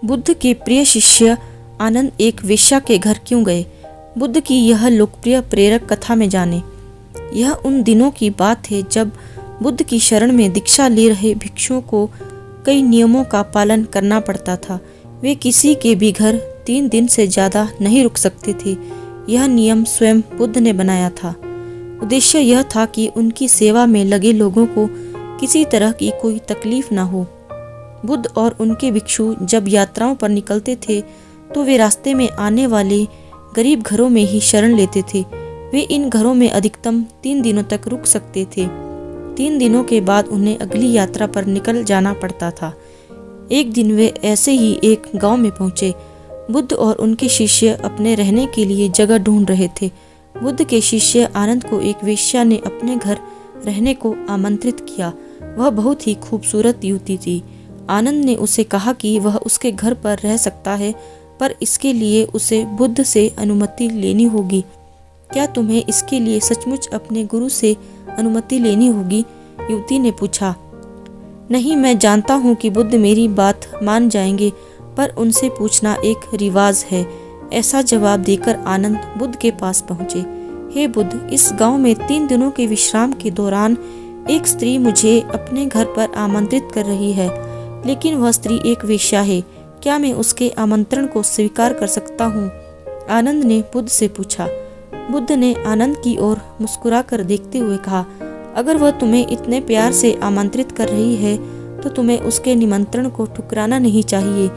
बुद्ध के प्रिय शिष्य आनंद एक वेश्या के घर क्यों गए? बुद्ध की यह लोकप्रिय प्रेरक कथा में जाने। यह उन दिनों की बात है जब बुद्ध की शरण में दीक्षा ले रहे भिक्षुओं को कई नियमों का पालन करना पड़ता था। वे किसी के भी घर 3 दिन से ज़्यादा नहीं रुक सकते थे। यह नियम स्वयं बुद्ध ने बनाया था। उद्देश्य यह था कि उनकी सेवा में लगे लोगों को किसी तरह की कोई तकलीफ न हो। बुद्ध और उनके भिक्षु जब यात्राओं पर निकलते थे तो वे रास्ते में आने वाले गरीब घरों में ही शरण लेते थे। वे इन घरों में अधिकतम 3 दिनों तक रुक सकते थे। 3 दिनों के बाद उन्हें अगली यात्रा पर निकल जाना पड़ता था। एक दिन वे ऐसे ही एक गांव में पहुंचे। बुद्ध और उनके शिष्य अपने रहने के लिए जगह ढूंढ रहे थे। बुद्ध के शिष्य आनंद को एक वेश्या ने अपने घर रहने को आमंत्रित किया। वह बहुत ही खूबसूरत युवती थी। आनंद ने उसे कहा कि वह उसके घर पर रह सकता है, पर इसके लिए उसे बुद्ध से अनुमति लेनी होगी। क्या तुम्हें इसके लिए सचमुच अपने गुरु से अनुमति लेनी होगी? युवती ने पूछा। नहीं, मैं जानता हूँ कि बुद्ध मेरी बात मान जाएंगे, पर उनसे पूछना एक रिवाज है। ऐसा जवाब देकर आनंद बुद्ध के पास पहुँचे। हे बुद्ध, इस गांव में 3 दिनों के विश्राम के दौरान एक स्त्री मुझे अपने घर पर आमंत्रित कर रही है, लेकिन वह स्त्री एक वेश्या है। क्या मैं उसके आमंत्रण को स्वीकार कर सकता हूँ? आनंद ने बुद्ध से पूछा। बुद्ध ने आनंद की ओर मुस्कुराकर देखते हुए कहा, अगर वह तुम्हें इतने प्यार से आमंत्रित कर रही है तो तुम्हें उसके निमंत्रण को ठुकराना नहीं चाहिए।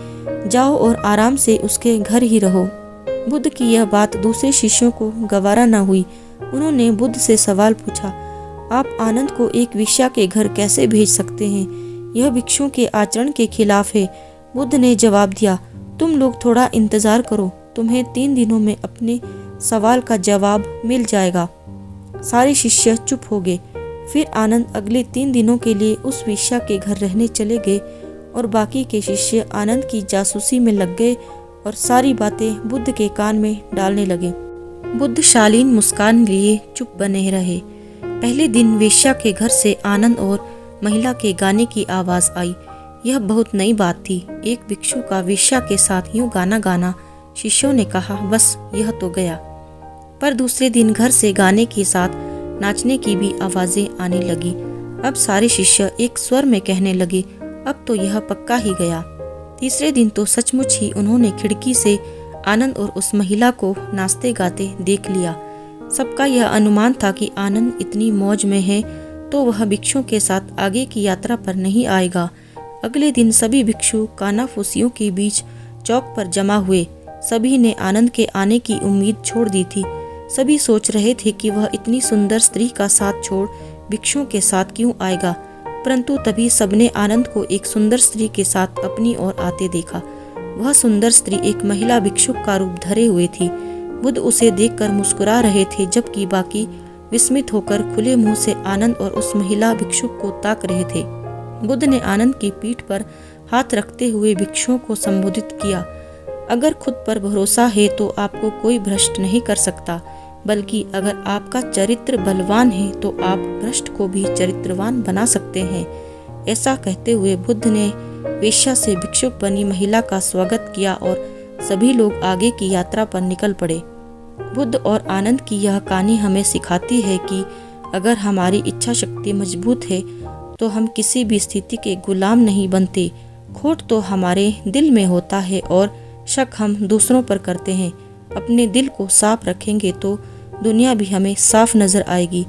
जाओ और आराम से उसके घर ही रहो। बुद्ध की यह बात दूसरे शिष्यों को गवारा न हुई। उन्होंने बुद्ध से सवाल पूछा, आप आनंद को एक वेश्या के घर कैसे भेज सकते हैं? यह भिक्षुओं के आचरण के खिलाफ है। बुद्ध ने जवाब दिया, तुम लोग थोड़ा इंतजार करो, तुम्हें 3 दिनों में अपने सवाल का जवाब मिल जाएगा। सारे शिष्य चुप हो गए। फिर आनंद अगले 3 दिनों के लिए उस वेश्या के घर रहने चले गए और बाकी के शिष्य आनंद की जासूसी में लग गए और सारी बातें बुद्ध के कान में डालने लगे। बुद्ध शालीन मुस्कान लिए चुप बने रहे। पहले दिन वेश्या के घर से आनंद और महिला के गाने की आवाज आई। यह बहुत नई बात थी। एक भिक्षु का वेश्या के साथ यूं गाना गाना। शिष्यों ने कहा, बस यह तो गया। पर दूसरे दिन घर से गाने के साथ नाचने की भी आवाजें आने लगी। अब सारे शिष्य एक स्वर में कहने लगे, अब तो यह पक्का ही गया। तीसरे दिन तो सचमुच ही उन्होंने खिड़की से आनंद और उस महिला को नाचते गाते देख लिया। सबका यह अनुमान था कि आनंद इतनी मौज में है तो वह भिक्षुओं के साथ आगे की यात्रा पर नहीं आएगा। अगले दिन सभी भिक्षु कानाफूसियों के बीच चौक पर जमा हुए। सभी ने आनंद के आने की उम्मीद छोड़ दी थी। सभी सोच रहे थे कि वह इतनी सुंदर स्त्री का साथ छोड़ भिक्षुओं के साथ क्यों आएगा, परंतु तभी सबने आनंद को एक सुंदर स्त्री के साथ अपनी ओर आते देखा। वह सुंदर स्त्री एक महिला भिक्षुक का रूप धरे हुए थी। बुद्ध उसे देखकर मुस्कुरा रहे थे, जबकि बाकी विस्मित होकर खुले मुंह से आनंद और उस महिला भिक्षुक को ताक रहे थे। बुद्ध ने आनंद की पीठ पर हाथ रखते हुए भिक्षुओं को संबोधित किया, अगर खुद पर भरोसा है तो आपको कोई भ्रष्ट नहीं कर सकता, बल्कि अगर आपका चरित्र बलवान है तो आप भ्रष्ट को भी चरित्रवान बना सकते हैं। ऐसा कहते हुए बुद्ध ने वेश्या से भिक्षुक बनी महिला का स्वागत किया और सभी लोग आगे की यात्रा पर निकल पड़े। बुद्ध और आनंद की यह कहानी हमें सिखाती है कि अगर हमारी इच्छा शक्ति मजबूत है तो हम किसी भी स्थिति के गुलाम नहीं बनते। खोट तो हमारे दिल में होता है और शक हम दूसरों पर करते हैं। अपने दिल को साफ रखेंगे तो दुनिया भी हमें साफ नजर आएगी।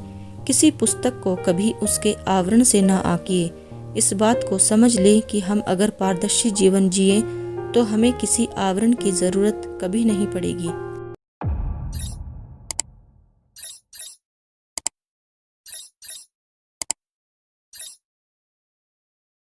किसी पुस्तक को कभी उसके आवरण से न आंकिए। इस बात को समझ लें कि हम अगर पारदर्शी जीवन जिए तो हमें किसी आवरण की जरूरत कभी नहीं पड़ेगी।